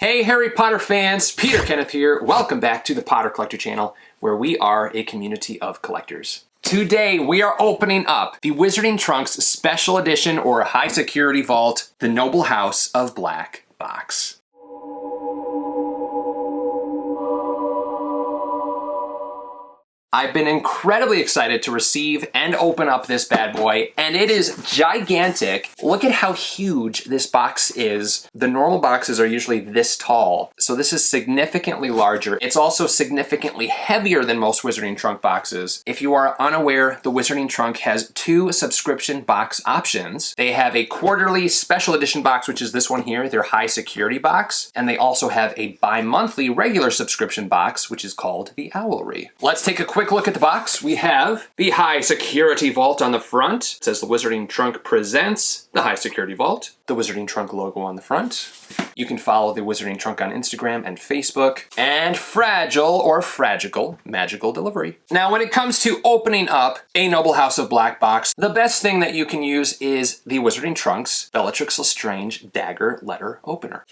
Hey Harry Potter fans, Peter Kenneth here. Welcome back to the Potter Collector channel, where we are a community of collectors. Today we are opening up the Wizarding Trunks Special Edition or High Security Vault, the Noble House of Black box. I've been incredibly excited to receive and open up this bad boy, and it is gigantic. Look at how huge this box is. The normal boxes are usually this tall, so this is significantly larger. It's also significantly heavier than most Wizarding Trunk boxes. If you are unaware, the Wizarding Trunk has two subscription box options. They have a quarterly special edition box, which is this one here, their high security box, and they also have a bi-monthly regular subscription box, which is called the Owlry. Let's take a quick look at the box. We have the High Security Vault on the front. It says the Wizarding Trunk presents the High Security Vault. The Wizarding Trunk logo on the front. You can follow the Wizarding Trunk on Instagram and Facebook. And fragile or fragical magical delivery. Now, when it comes to opening up a Noble House of Black box, the best thing that you can use is the Wizarding Trunks Bellatrix Lestrange Dagger Letter Opener.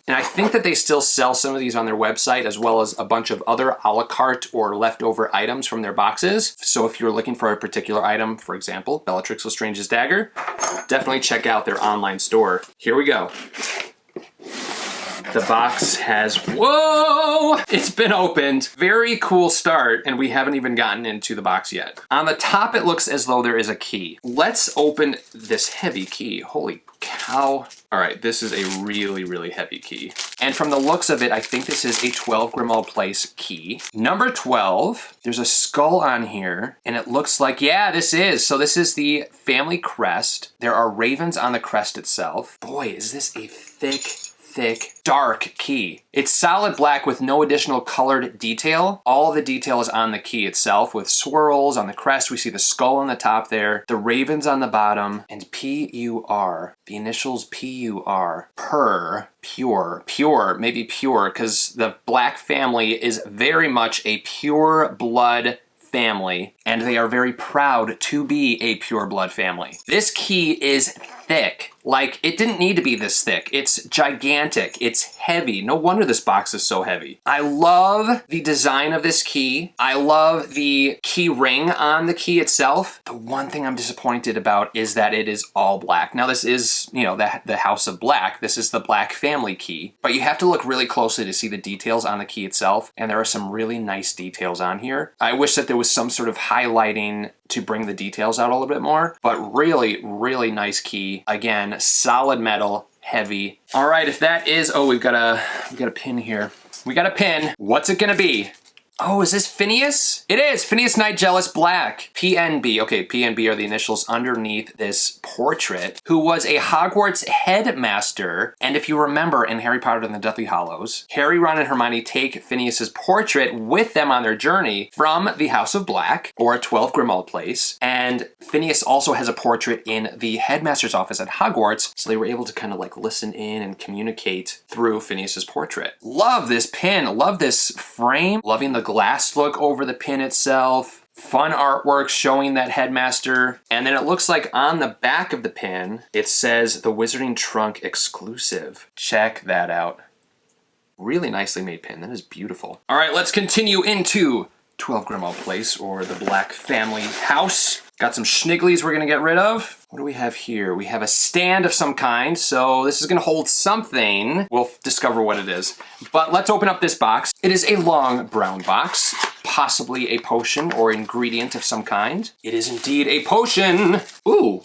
And I think that they still sell some of these on their website, as well as a bunch of other a la carte or leftover items from their boxes. So if you're looking for a particular item, for example, Bellatrix Lestrange's dagger, definitely check out their online store. Here we go. The box has, whoa, it's been opened. Very cool start, and we haven't even gotten into the box yet. On the top, it looks as though there is a key. Let's open this heavy key. Holy cow. All right, this is a really, really heavy key. And from the looks of it, I think this is a 12 Grimmauld Place key. Number 12, there's a skull on here, and it looks like, yeah, this is. So this is the family crest. There are ravens on the crest itself. Boy, is this a thick, dark key. It's solid black with no additional colored detail. All of the detail is on the key itself with swirls on the crest. We see the skull on the top there, the ravens on the bottom, and P-U-R, the initials P-U-R, pure, maybe pure, because the Black family is very much a pure blood family, and they are very proud to be a pure blood family. This key is thick. Like, it didn't need to be this thick. It's gigantic. It's heavy. No wonder this box is so heavy. I love the design of this key. I love the key ring on the key itself. The one thing I'm disappointed about is that it is all black. Now, this is, you know, the House of Black. This is the Black family key. But you have to look really closely to see the details on the key itself. And there are some really nice details on here. I wish that there was some sort of highlighting to bring the details out a little bit more. But really, really nice key. Again, solid metal, heavy. All right, if that is, oh, we've got a pin here. We got a pin. What's it gonna be? Oh, is this Phineas? It is, Phineas Nigellus Black, PNB. Okay, PNB are the initials underneath this portrait, who was a Hogwarts headmaster. And if you remember in Harry Potter and the Deathly Hallows, Harry, Ron, and Hermione take Phineas's portrait with them on their journey from the House of Black, or 12 Grimmauld Place. And Phineas also has a portrait in the headmaster's office at Hogwarts, so they were able to kind of like listen in and communicate through Phineas's portrait. Love this pin, love this frame, loving the glass look over the pin itself. Fun artwork showing that headmaster. And then it looks like on the back of the pin, it says the Wizarding Trunk exclusive. Check that out. Really nicely made pin. That is beautiful. All right, let's continue into 12 Grimmauld Place, or the Black family house. Got some schnigglies we're gonna get rid of. What do we have here? We have a stand of some kind, so this is gonna hold something. We'll discover what it is. But let's open up this box. It is a long brown box, possibly a potion or ingredient of some kind. It is indeed a potion. Ooh,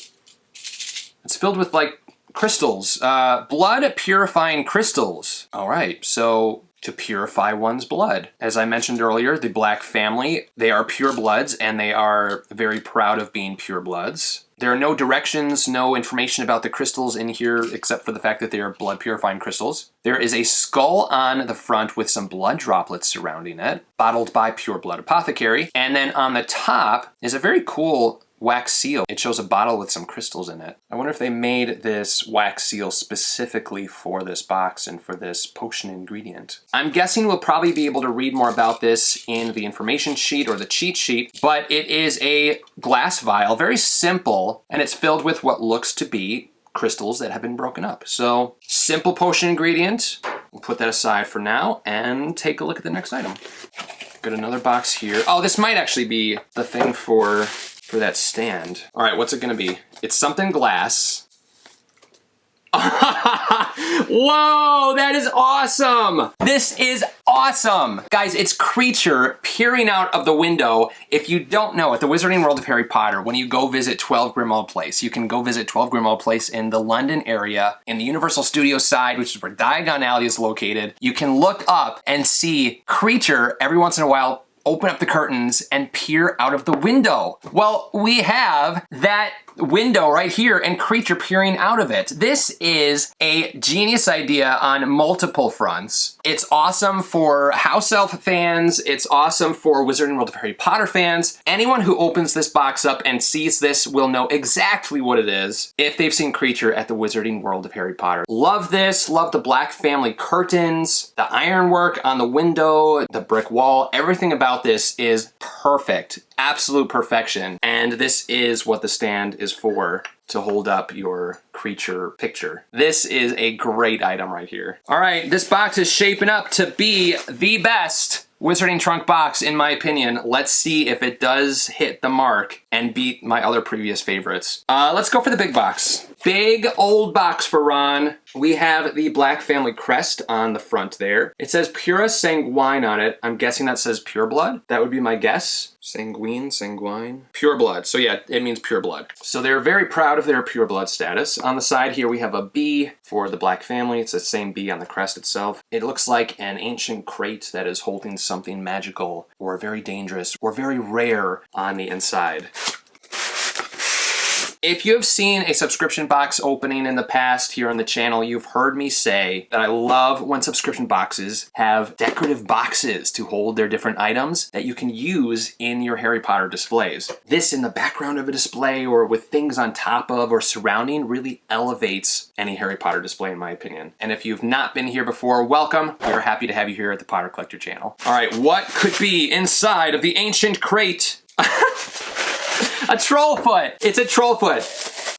it's filled with like crystals, blood purifying crystals. All right, so to purify one's blood. As I mentioned earlier, the Black family, they are pure bloods, and they are very proud of being pure bloods. There are no directions, no information about the crystals in here, except for the fact that they are blood purifying crystals. There is a skull on the front with some blood droplets surrounding it, bottled by Pure Blood Apothecary. And then on the top is a very cool wax seal. It shows a bottle with some crystals in it. I wonder if they made this wax seal specifically for this box and for this potion ingredient. I'm guessing we'll probably be able to read more about this in the information sheet or the cheat sheet, but it is a glass vial, very simple, and it's filled with what looks to be crystals that have been broken up. So, simple potion ingredient. We'll put that aside for now and take a look at the next item. Got another box here. Oh, this might actually be the thing for that stand. All right, what's it gonna be? It's something glass. Whoa, that is awesome. This is awesome. Guys, it's Creature peering out of the window. If you don't know, at the Wizarding World of Harry Potter, when you go visit 12 Grimmauld Place, you can go visit 12 Grimmauld Place in the London area, in the Universal Studios side, which is where Diagon Alley is located. You can look up and see Creature every once in a while open up the curtains and peer out of the window. Well, we have that window right here and Creature peering out of it. This is a genius idea on multiple fronts. It's awesome for House Elf fans. It's awesome for Wizarding World of Harry Potter fans. Anyone who opens this box up and sees this will know exactly what it is if they've seen Creature at the Wizarding World of Harry Potter. Love this. Love the black family curtains, the ironwork on the window, the brick wall. Everything about this is perfect. Absolute perfection. And this is what the stand is for, to hold up your Creature picture. This is a great item right here. All right, this box is shaping up to be the best Wizarding Trunk box, in my opinion. Let's see if it does hit the mark and beat my other previous favorites. Let's go for the big box. Big old box for Ron. We have the Black family crest on the front there. It says Pura Sanguine on it. I'm guessing that says pure blood. That would be my guess. Sanguine. Pure blood. So yeah, it means pure blood. So they're very proud of their pure blood status. On the side here, we have a B for the Black family. It's the same B on the crest itself. It looks like an ancient crate that is holding something magical or very dangerous or very rare on the inside. If you have seen a subscription box opening in the past here on the channel, you've heard me say that I love when subscription boxes have decorative boxes to hold their different items that you can use in your Harry Potter displays. This in the background of a display or with things on top of or surrounding really elevates any Harry Potter display, in my opinion. And if you've not been here before, welcome. We're happy to have you here at the Potter Collector channel. All right, what could be inside of the ancient crate? A troll foot. It's a troll foot.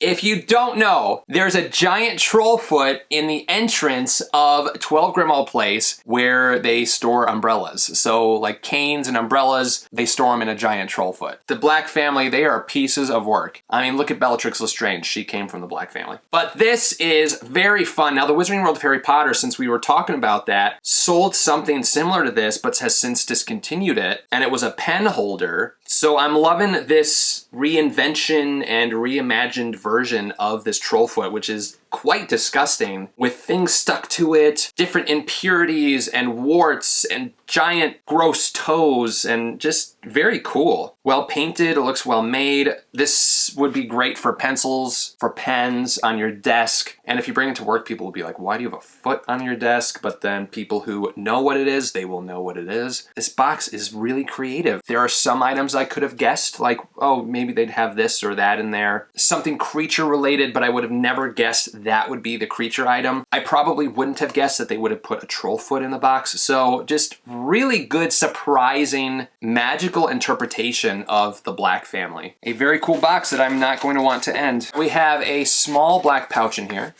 If you don't know, there's a giant troll foot in the entrance of 12 Grimmauld Place where they store umbrellas. So like canes and umbrellas, they store them in a giant troll foot. The Black family, they are pieces of work. I mean, look at Bellatrix Lestrange. She came from the Black family. But this is very fun. Now, the Wizarding World of Harry Potter, since we were talking about that, sold something similar to this, but has since discontinued it. And it was a pen holder. So I'm loving this reinvention and reimagined version of this troll foot, which is quite disgusting, with things stuck to it, different impurities and warts and giant gross toes, and just very cool. Well painted, it looks well made. This would be great for pencils, for pens on your desk. And if you bring it to work, people will be like, why do you have a foot on your desk? But then people who know what it is, they will know what it is. This box is really creative. There are some items I could have guessed, like, oh, maybe they'd have this or that in there. Something creature related, but I would have never guessed that would be the creature item. I probably wouldn't have guessed that they would have put a troll foot in the box. So just really good, surprising, magical interpretation of the Black family. A very cool box that I'm not going to want to end. We have a small black pouch in here.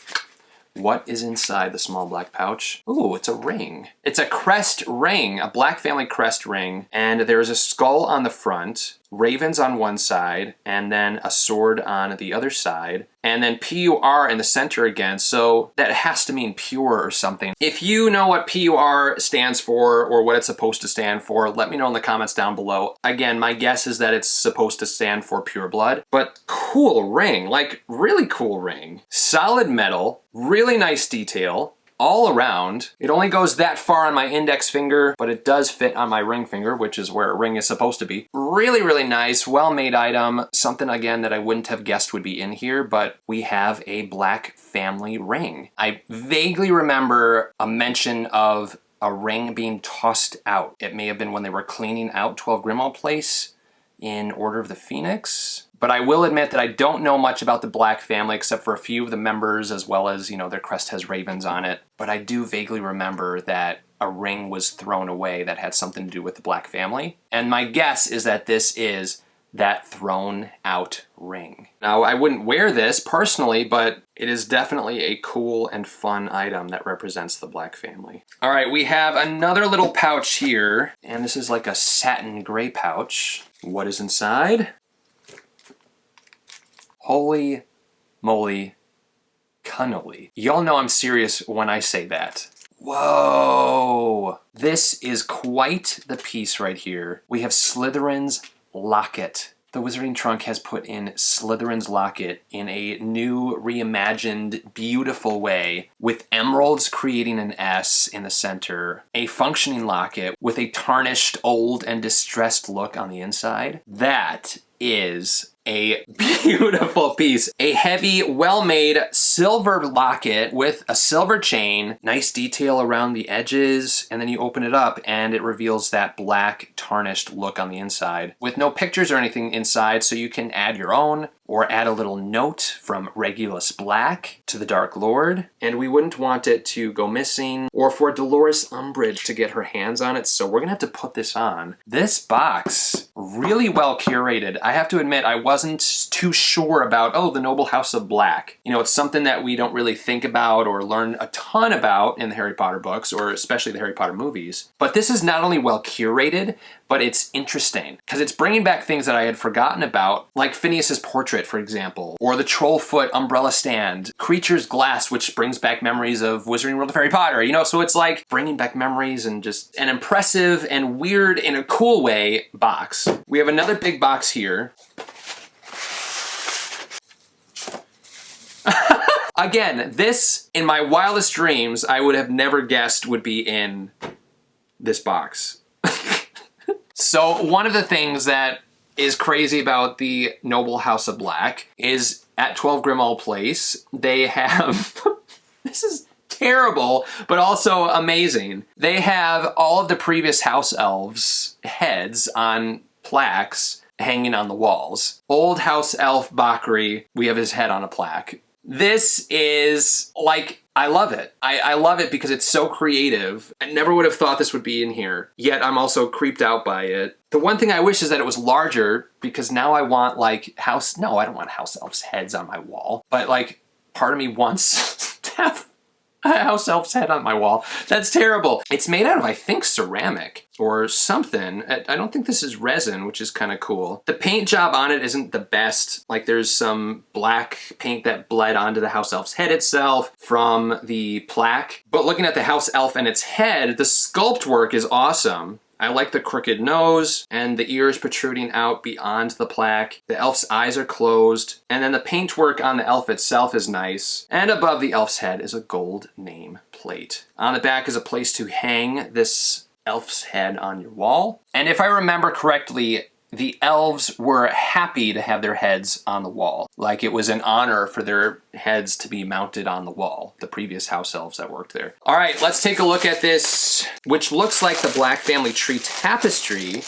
What is inside the small black pouch? Ooh, it's a ring. It's a crest ring, a Black family crest ring, and there's a skull on the front, ravens on one side, and then a sword on the other side, and then PUR in the center again, so that has to mean pure or something. If you know what PUR stands for or what it's supposed to stand for, let me know in the comments down below. Again, my guess is that it's supposed to stand for pure blood, but cool ring, like really cool ring. Solid metal, really nice detail. All around. It only goes that far on my index finger, but it does fit on my ring finger, which is where a ring is supposed to be. Really, really nice, well-made item. Something, again, that I wouldn't have guessed would be in here, but we have a Black family ring. I vaguely remember a mention of a ring being tossed out. It may have been when they were cleaning out 12 Grimmauld Place in Order of the Phoenix. But I will admit that I don't know much about the Black family except for a few of the members, as well as, you know, their crest has ravens on it. But I do vaguely remember that a ring was thrown away that had something to do with the Black family. And my guess is that this is that thrown out ring. Now, I wouldn't wear this personally, but it is definitely a cool and fun item that represents the Black family. All right, we have another little pouch here, and this is like a satin gray pouch. What is inside? Holy moly cannoli. Y'all know I'm serious when I say that. Whoa! This is quite the piece right here. We have Slytherin's locket. The Wizarding Trunk has put in Slytherin's locket in a new, reimagined, beautiful way, with emeralds creating an S in the center, a functioning locket with a tarnished, old, and distressed look on the inside. That is a beautiful piece. A heavy, well-made silver locket with a silver chain, nice detail around the edges, and then you open it up and it reveals that black, tarnished look on the inside with no pictures or anything inside, so you can add your own or add a little note from Regulus Black to the Dark Lord, and we wouldn't want it to go missing or for Dolores Umbridge to get her hands on it, so we're gonna have to put this on. This box, really well curated. I have to admit, I wasn't too sure about, oh, the Noble House of Black. You know, it's something that we don't really think about or learn a ton about in the Harry Potter books, or especially the Harry Potter movies. But this is not only well curated, but it's interesting because it's bringing back things that I had forgotten about, like Phineas's portrait, for example, or the Trollfoot umbrella stand, Creature's glass, which brings back memories of Wizarding World of Harry Potter, you know, so it's like bringing back memories and just an impressive and weird in a cool way box. We have another big box here. Again, this, in my wildest dreams, I would have never guessed would be in this box. So one of the things that is crazy about the Noble House of Black is at 12 Grimmauld Place, they have, this is terrible, but also amazing. They have all of the previous house elves' heads on plaques hanging on the walls. Old house elf Bakri, we have his head on a plaque. This is like, I love it. I love it because it's so creative. I never would have thought this would be in here, yet I'm also creeped out by it. The one thing I wish is that it was larger, because now I want like no, I don't want house elves' heads on my wall, but like part of me wants to have a house elf's head on my wall. That's terrible. It's made out of, I think, ceramic or something. I don't think this is resin, which is kind of cool. The paint job on it isn't the best. Like there's some black paint that bled onto the house elf's head itself from the plaque. But looking at the house elf and its head, the sculpt work is awesome. I like the crooked nose and the ears protruding out beyond the plaque. The elf's eyes are closed. And then the paintwork on the elf itself is nice. And above the elf's head is a gold name plate. On the back is a place to hang this elf's head on your wall. And if I remember correctly, the elves were happy to have their heads on the wall. Like it was an honor for their heads to be mounted on the wall, the previous house elves that worked there. All right, let's take a look at this, which looks like the Black family tree tapestry.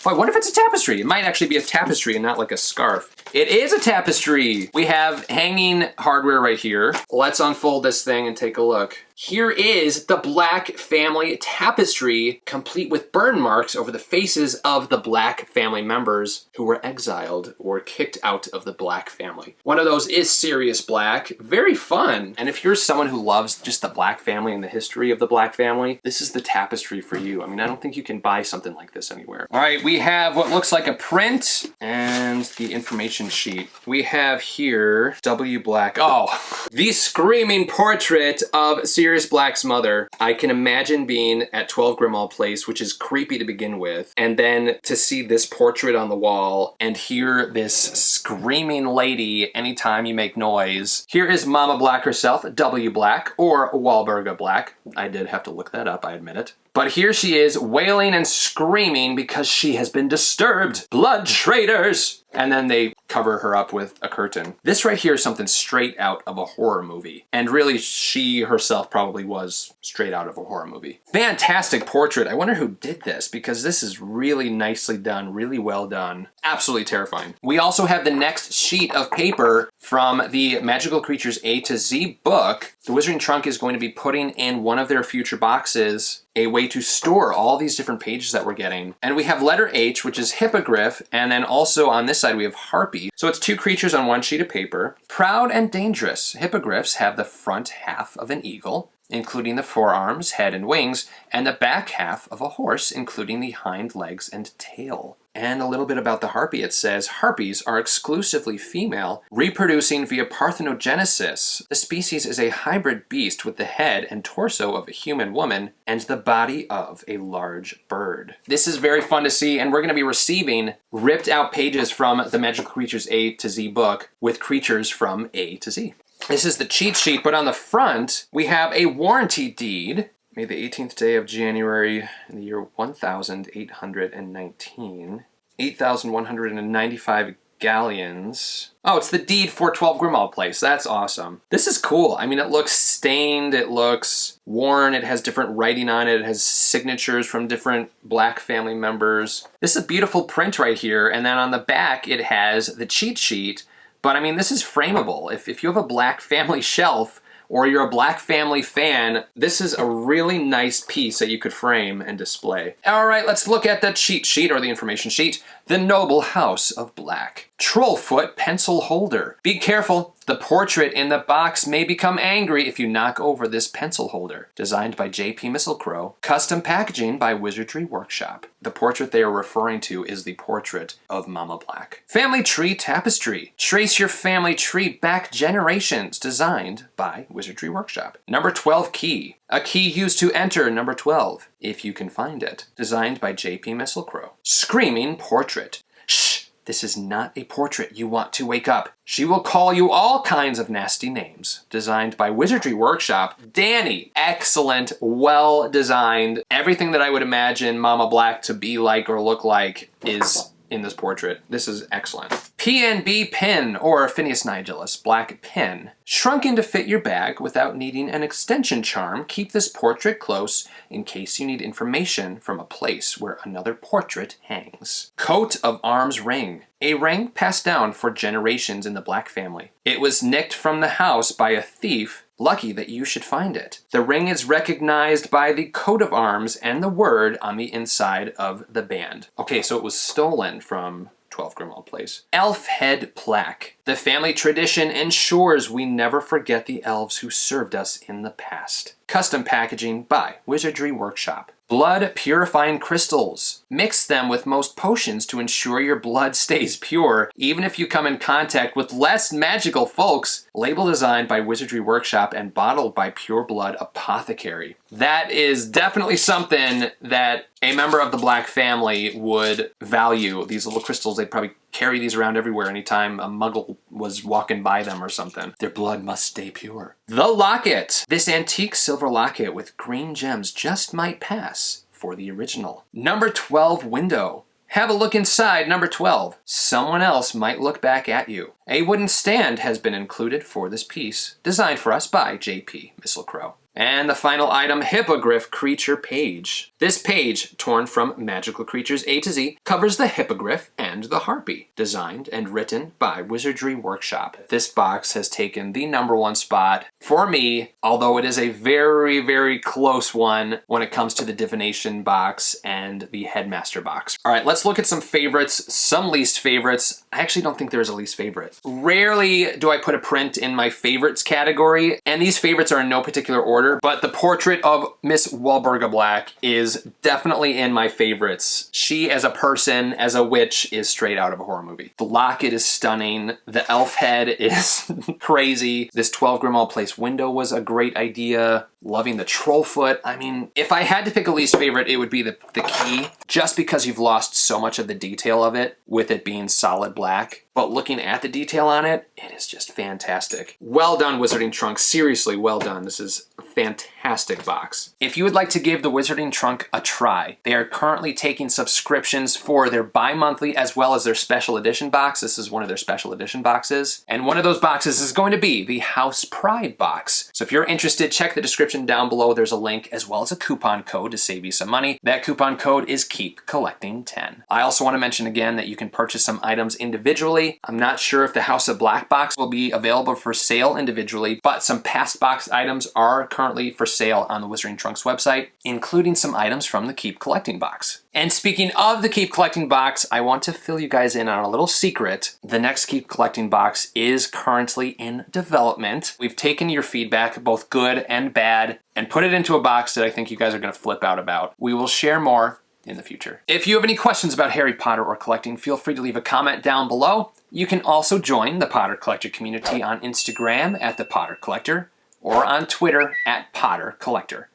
Boy, what if it's a tapestry? It might actually be a tapestry and not like a scarf. It is a tapestry. We have hanging hardware right here. Let's unfold this thing and take a look. Here is the Black family tapestry, complete with burn marks over the faces of the Black family members who were exiled or kicked out of the Black family. One of those is Sirius Black. Very fun. And if you're someone who loves just the Black family and the history of the Black family, this is the tapestry for you. I mean, I don't think you can buy something like this anywhere. All right, we have what looks like a print and the information sheet. We have here W. Black. Oh, the screaming portrait of Sirius Black's mother. I can imagine being at 12 Grimmauld Place, which is creepy to begin with, and then to see this portrait on the wall and hear this screaming lady anytime you make noise. Here is Mama Black herself, W. Black, or Walburga Black. I did have to look that up, I admit it. But here she is wailing and screaming because she has been disturbed. Blood traitors! And then they cover her up with a curtain. This right here is something straight out of a horror movie. And really, she herself probably was straight out of a horror movie. Fantastic portrait. I wonder who did this, because this is really nicely done, really well done. Absolutely terrifying. We also have the next sheet of paper from the Magical Creatures A to Z book The Wizarding Trunk is going to be putting in one of their future boxes a way to store all these different pages that we're getting. And we have letter H, which is hippogriff, and then also on this side we have harpy. So it's two creatures on one sheet of paper. Proud and dangerous. Hippogriffs have the front half of an eagle, including the forearms, head, and wings, and the back half of a horse, including the hind legs and tail. And a little bit about the harpy. It says, harpies are exclusively female, reproducing via parthenogenesis. The species is a hybrid beast with the head and torso of a human woman and the body of a large bird. This is very fun to see, and we're going to be receiving ripped out pages from the Magical Creatures A to Z book with creatures from A to Z. This is the cheat sheet, but on the front, we have a warranty deed. Made the 18th day of January in the year 1819. 8,195 galleons. Oh, it's the deed for 12 Grimmauld Place. That's awesome. This is cool. I mean, it looks stained, it looks worn, it has different writing on it, it has signatures from different Black family members. This is a beautiful print right here, and then on the back it has the cheat sheet. But I mean, this is frameable. If you have a Black family shelf, or you're a Black family fan, this is a really nice piece that you could frame and display. All right, let's look at the cheat sheet, or the information sheet. The Noble House of Black. Trollfoot pencil holder. Be careful, the portrait in the box may become angry if you knock over this pencil holder. Designed by J.P. Mistletoe. Custom packaging by Wizardry Workshop. The portrait they are referring to is the portrait of Mama Black. Family tree tapestry. Trace your family tree back generations. Designed by Wizardry Workshop. Number 12 key. A key used to enter number 12, if you can find it. Designed by J.P. Mistletoe. Screaming portrait. Shh, this is not a portrait you want to wake up. She will call you all kinds of nasty names. Designed by Wizardry Workshop. Danny, excellent, well designed. Everything that I would imagine Mama Black to be like or look like is in this portrait. This is excellent. PNB pin, or Phineas Nigellus black pin. Shrunken to fit your bag without needing an extension charm, keep this portrait close in case you need information from a place where another portrait hangs. Coat of arms ring. A ring passed down for generations in the Black family. It was nicked from the house by a thief. Lucky that you should find it. The ring is recognized by the coat of arms and the word on the inside of the band. Okay, so it was stolen from 12 Grimmauld Place. Elf head plaque. The family tradition ensures we never forget the elves who served us in the past. Custom packaging by Wizardry Workshop. Blood purifying crystals. Mix them with most potions to ensure your blood stays pure, even if you come in contact with less magical folks. Label designed by Wizardry Workshop and bottled by Pure Blood Apothecary. That is definitely something that a member of the Black family would value. These little crystals, they'd probably carry these around everywhere anytime a muggle was walking by them or something. Their blood must stay pure. The locket. This antique silver locket with green gems just might pass for the original. Number 12 window. Have a look inside number 12. Someone else might look back at you. A wooden stand has been included for this piece, designed for us by J.P. Mistletoe. And the final item, Hippogriff Creature Page. This page, torn from Magical Creatures A to Z, covers the hippogriff and the harpy, designed and written by Wizardry Workshop. This box has taken the #1 spot for me, although it is a very, very close one when it comes to the divination box and the headmaster box. All right, let's look at some favorites, some least favorites. I actually don't think there's a least favorite. Rarely do I put a print in my favorites category, and these favorites are in no particular order. But the portrait of Miss Walburga Black is definitely in my favorites. She as a person, as a witch, is straight out of a horror movie. The locket is stunning. The elf head is crazy. This 12 Grimmauld Place window was a great idea. Loving the Trollfoot. I mean, if I had to pick a least favorite, it would be the key, just because you've lost so much of the detail of it, with it being solid black. But looking at the detail on it, it is just fantastic. Well done, Wizarding Trunk. Seriously, well done. This is a fantastic box. If you would like to give the Wizarding Trunk a try, they are currently taking subscriptions for their bi-monthly as well as their special edition box. This is one of their special edition boxes. And one of those boxes is going to be the House Pride box. So if you're interested, check the description description down below, there's a link as well as a coupon code to save you some money. That coupon code is KEEPCollecting10. I also want to mention again that you can purchase some items individually. I'm not sure if the House of Black box will be available for sale individually, but some past box items are currently for sale on the Wizarding Trunks website, including some items from the Keep Collecting box. And speaking of the Keep Collecting box, I want to fill you guys in on a little secret. The next Keep Collecting box is currently in development. We've taken your feedback, both good and bad, and put it into a box that I think you guys are going to flip out about. We will share more in the future. If you have any questions about Harry Potter or collecting, feel free to leave a comment down below. You can also join the Potter Collector community on Instagram at The Potter Collector or on Twitter at Potter Collector.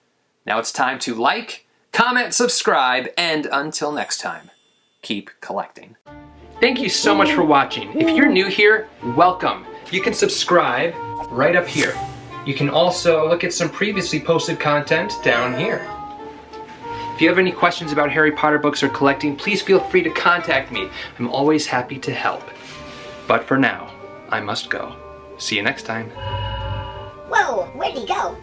Now it's time to like, comment, subscribe, and until next time, keep collecting. Thank you so much for watching. If you're new here, welcome. You can subscribe right up here. You can also look at some previously posted content down here. If you have any questions about Harry Potter books or collecting, please feel free to contact me. I'm always happy to help. But for now, I must go. See you next time. Whoa, where'd he go?